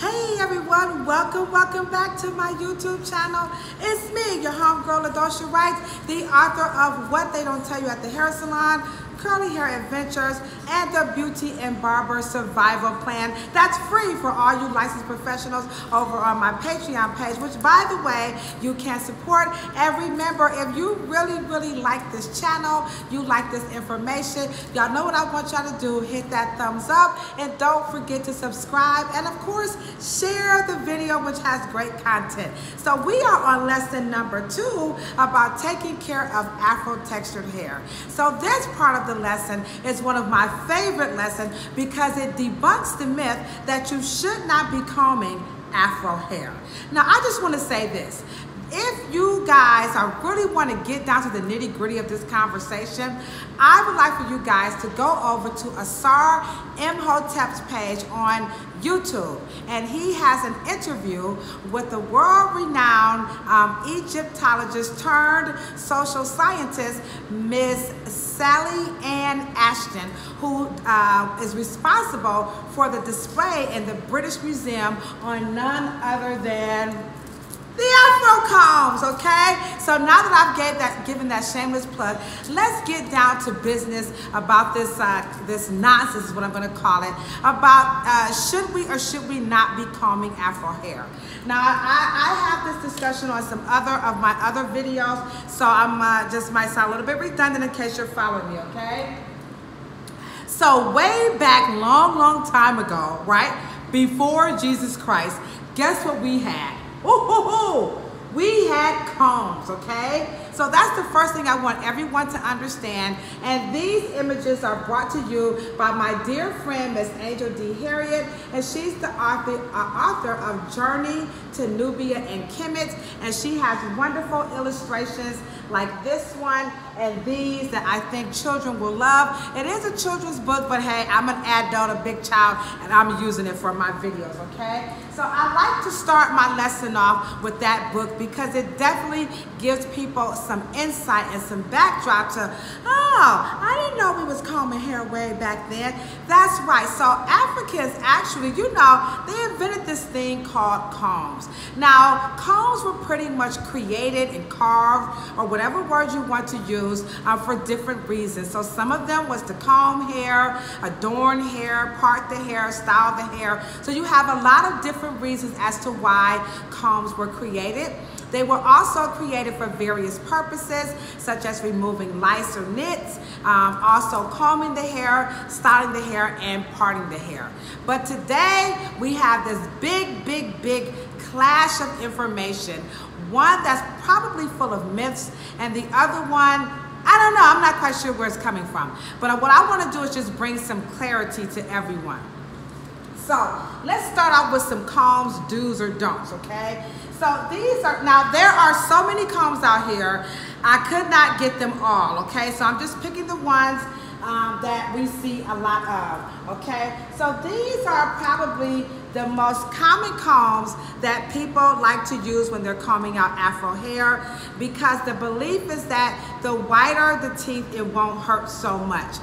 Hey everyone, welcome back to my YouTube channel. It's me, your homegirl Ladosha Wright, the author of What They Don't Tell You at the Hair Salon, Curly Hair Adventures, and the Beauty and Barber Survival Plan that's free for all you licensed professionals over on my Patreon page, which by the way, you can support every member. If you really like this channel, you like this information, y'all know what I want y'all to do. Hit that thumbs up and don't forget to subscribe, and of course, share the video, which has great content. So we are on lesson number 2 about taking care of Afro textured hair. So this part of the lesson is one of my favorite lessons because it debunks the myth that you should not be combing Afro hair. Now, I just want to say this. If you guys really want to get down to the nitty-gritty of this conversation, I would like for you guys to go over to Asar Imhotep's page on YouTube, and he has an interview with the world-renowned Egyptologist turned social scientist, Ms. Sally Ann Ashton, who is responsible for the display in the British Museum on none other than the Afro combs, okay? So now that I've given that shameless plug, let's get down to business about this this nonsense is what I'm gonna call it, about should we or should we not be combing Afro hair. Now, I have this discussion on some of my other videos, so I'm just might sound a little bit redundant in case you're following me, okay? So way back long time ago, right, before Jesus Christ, guess what we had? We had combs, okay? So that's the first thing I want everyone to understand. And these images are brought to you by my dear friend, Miss Angel D. Harriet, and she's the author of Journey to Nubia and Kemet, and she has wonderful illustrations like this one and these that I think children will love. It is a children's book, but hey, I'm an adult, a big child, and I'm using it for my videos, okay? So I like to start my lesson off with that book because it definitely gives people some insight and some backdrop to, oh, I didn't know we was combing hair way back then. That's right. So Africans actually, you know, they invented this thing called combs. Now, combs were pretty much created and carved, or whatever word you want to use, for different reasons. So some of them was to comb hair, adorn hair, part the hair, style the hair. So you have a lot of different reasons as to why combs were created. They were also created for various purposes, such as removing lice or nits, also combing the hair, styling the hair, and parting the hair. But today, we have this big clash of information. One that's probably full of myths, and the other one, I don't know, I'm not quite sure where it's coming from. But what I want to do is just bring some clarity to everyone. So let's start off with some combs, do's or don'ts, okay? So these are, now there are so many combs out here, I could not get them all, okay? So I'm just picking the ones that we see a lot of, okay? So these are probably the most common combs that people like to use when they're combing out Afro hair, because the belief is that the whiter the teeth, it won't hurt so much.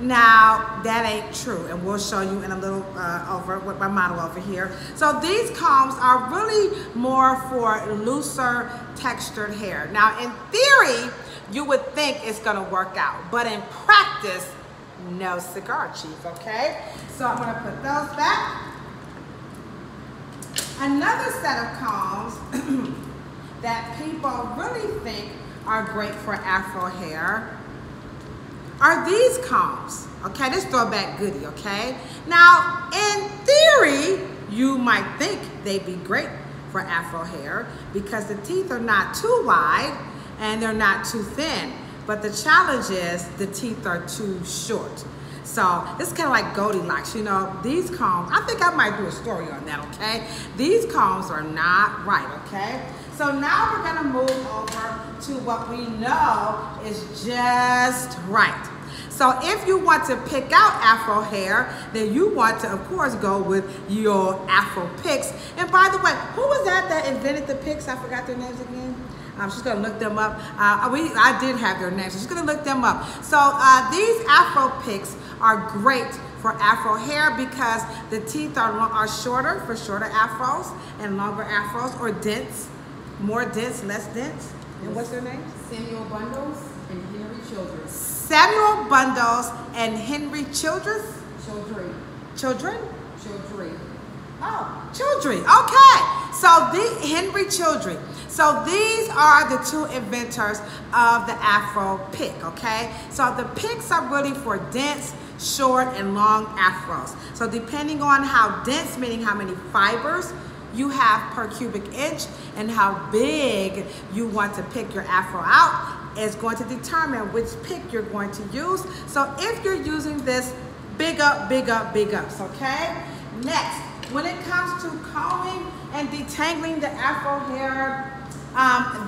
Now, that ain't true, and we'll show you in a little over with my model over here. So these combs are really more for looser textured hair. Now, in theory, you would think it's gonna work out, but in practice, no cigar chief, okay? So I'm gonna put those back. Another set of combs that people really think are great for Afro hair are these combs, okay? This throwback goodie, okay? Now, in theory, you might think they'd be great for Afro hair because the teeth are not too wide and they're not too thin, but the challenge is the teeth are too short. So it's kind of like Goldilocks, you know, these combs, I think I might do a story on that, okay? These combs are not right, okay? So now we're gonna move over to what we know is just right. So if you want to pick out Afro hair, then you want to, of course, go with your Afro picks. And by the way, who was that invented the picks? I forgot their names again. She's gonna look them up. I did have their names. She's gonna look them up. So these Afro picks are great for Afro hair because the teeth are shorter for shorter afros and longer afros, or dense, more dense, less dense. And what's their names? Samuel Bundles and Henry Childress. Samuel Bundles and Henry Childress? Children. Children? Children. Oh, Children. Okay. So the Henry Children. So these are the two inventors of the Afro pick, okay? So the picks are really for dense, short, and long afros. So depending on how dense, meaning how many fibers you have per cubic inch, and how big you want to pick your afro out is going to determine which pick you're going to use. So if you're using this, big up, big up, big ups, okay? Next, when it comes to combing and detangling the afro hair,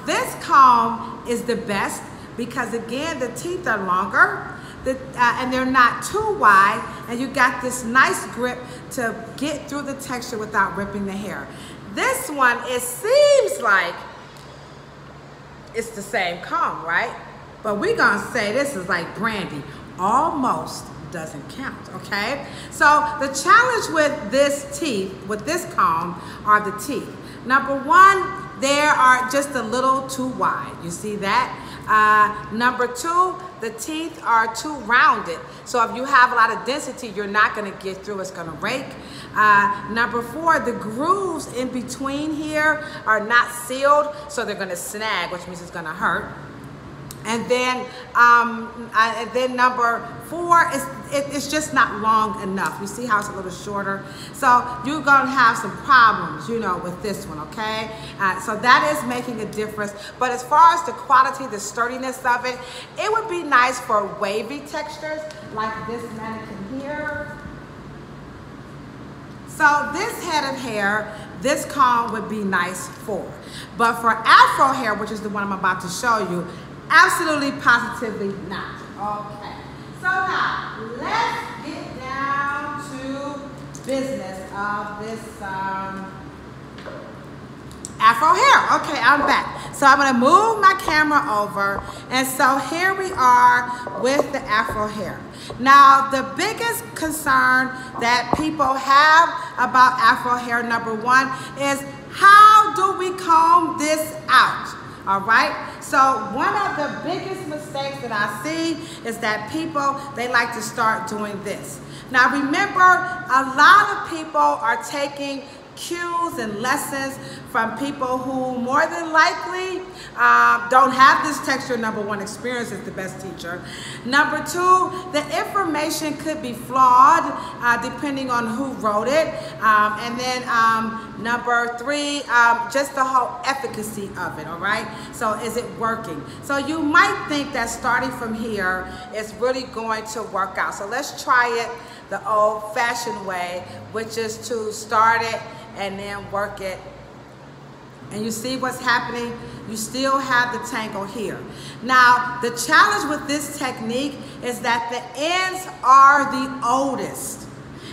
this comb is the best because again, the teeth are longer and they're not too wide, and you got this nice grip to get through the texture without ripping the hair. This one, it seems like it's the same comb, right? But we're gonna say this is like brandy. Almost doesn't count, okay? So the challenge with this comb are the teeth. Number one, they are just a little too wide. You see that? Number two, the teeth are too rounded. So if you have a lot of density, you're not gonna get through, it's gonna rake. Number four, the grooves in between here are not sealed, so they're gonna snag, which means it's gonna hurt. And then number four, it's just not long enough. You see how it's a little shorter? So you're gonna have some problems, you know, with this one, okay? So that is making a difference. But as far as the quality, the sturdiness of it, it would be nice for wavy textures, like this mannequin here. So this head of hair, this comb would be nice for. But for Afro hair, which is the one I'm about to show you, absolutely, positively not. Okay. So now, let's get down to business of this Afro hair. Okay, I'm back. So I'm gonna move my camera over. And so here we are with the Afro hair. Now, the biggest concern that people have about Afro hair, number one, is how do we comb this out? All right, so one of the biggest mistakes that I see is that people, they like to start doing this. Now remember, a lot of people are taking cues and lessons from people who more than likely don't have this texture. Number one, experience is the best teacher. Number two, the information could be flawed depending on who wrote it. And then number three, just the whole efficacy of it, all right? So is it working? So you might think that starting from here is really going to work out. So let's try it the old-fashioned way, which is to start it and then work it. And you see what's happening? You still have the tangle here. Now, the challenge with this technique is that the ends are the oldest.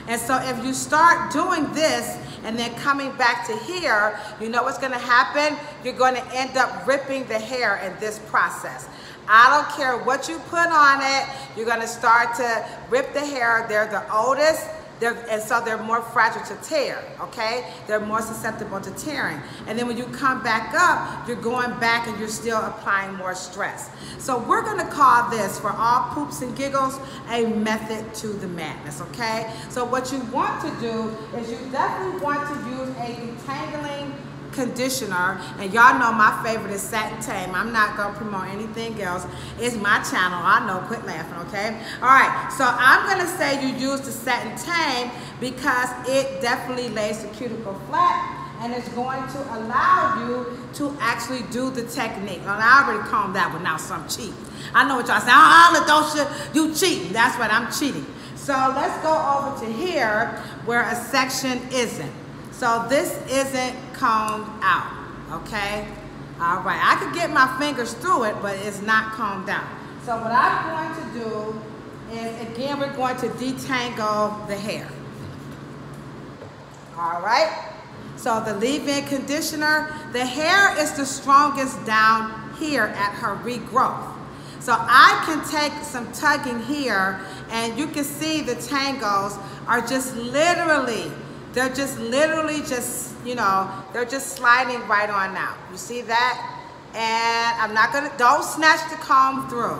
And so if you start doing this and then coming back to here, you know what's gonna happen? You're gonna end up ripping the hair in this process. I don't care what you put on it, you're gonna start to rip the hair. They're the oldest, and so they're more fragile to tear, okay? They're more susceptible to tearing. And then when you come back up, you're going back and you're still applying more stress. So we're gonna call this, for all poops and giggles, a method to the madness, okay? So what you want to do is you definitely want to use a detangling conditioner, and y'all know my favorite is Satin Tame. I'm not gonna promote anything else. It's my channel, I know, quit laughing, okay? All right, so I'm gonna say you use the Satin Tame because it definitely lays the cuticle flat and it's going to allow you to actually do the technique. Well, I already combed that one out, so I'm cheating. I know what y'all say, Ladosha, you cheating. That's right, I'm cheating. So let's go over to here where a section isn't. So this isn't combed out, okay? All right, I could get my fingers through it, but it's not combed out. So what I'm going to do is, again, we're going to detangle the hair. All right, so the leave-in conditioner, the hair is the strongest down here at her regrowth. So I can take some tugging here And you can see the tangles are just literally, they're just you know, they're just sliding right on out. You see that? And I'm not gonna, don't snatch the comb through.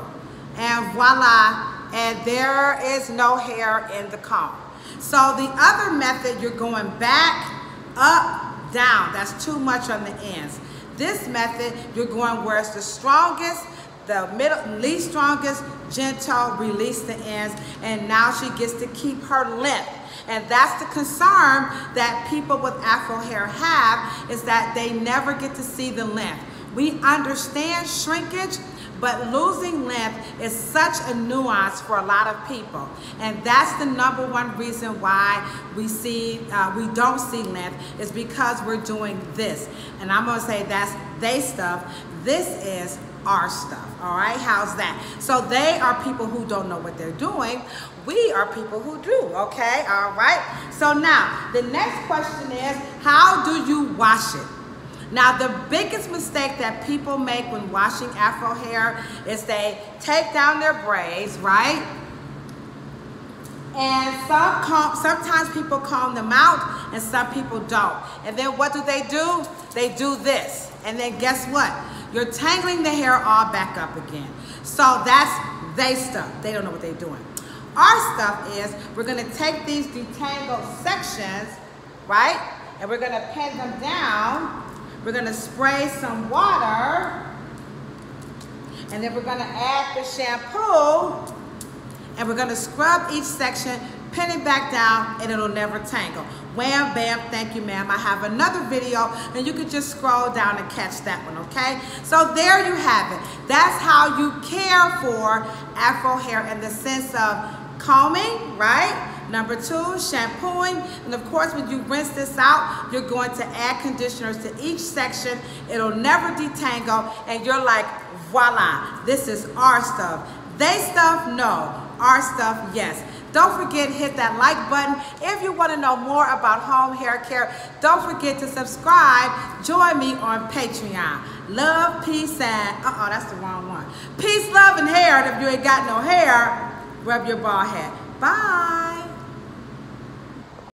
And voila, and there is no hair in the comb. So the other method, you're going back, up, down. That's too much on the ends. This method, you're going where it's the strongest, the middle, least strongest, gentle, release the ends, and now she gets to keep her length. And that's the concern that people with Afro hair have, is that they never get to see the length. We understand shrinkage, but losing length is such a nuance for a lot of people. And that's the number one reason why we don't see length, is because we're doing this. And I'm gonna say that's they stuff. This is our stuff, all right? How's that? So they are people who don't know what they're doing. We are people who do, okay? All right? So now, the next question is, how do you wash it? Now, the biggest mistake that people make when washing Afro hair is they take down their braids, right? And sometimes people comb them out and some people don't. And then what do? They do this. And then guess what? You're tangling the hair all back up again. So that's they stuff. They don't know what they're doing. Our stuff is, we're gonna take these detangled sections, right? And we're gonna pin them down. We're gonna spray some water, and then we're gonna add the shampoo, and we're gonna scrub each section, pin it back down, and it'll never tangle. Wham, bam, thank you, ma'am. I have another video, and you can just scroll down and catch that one, okay? So there you have it. That's how you care for Afro hair in the sense of combing, right? Number two, shampooing. And of course, when you rinse this out, you're going to add conditioners to each section. It'll never detangle, and you're like, voila, this is our stuff. They stuff, no. Our stuff, yes. Don't forget, hit that like button. If you want to know more about home hair care, don't forget to subscribe. Join me on Patreon. Love, peace, and, that's the wrong one. Peace, love, and hair. And if you ain't got no hair, rub your bald head. Bye.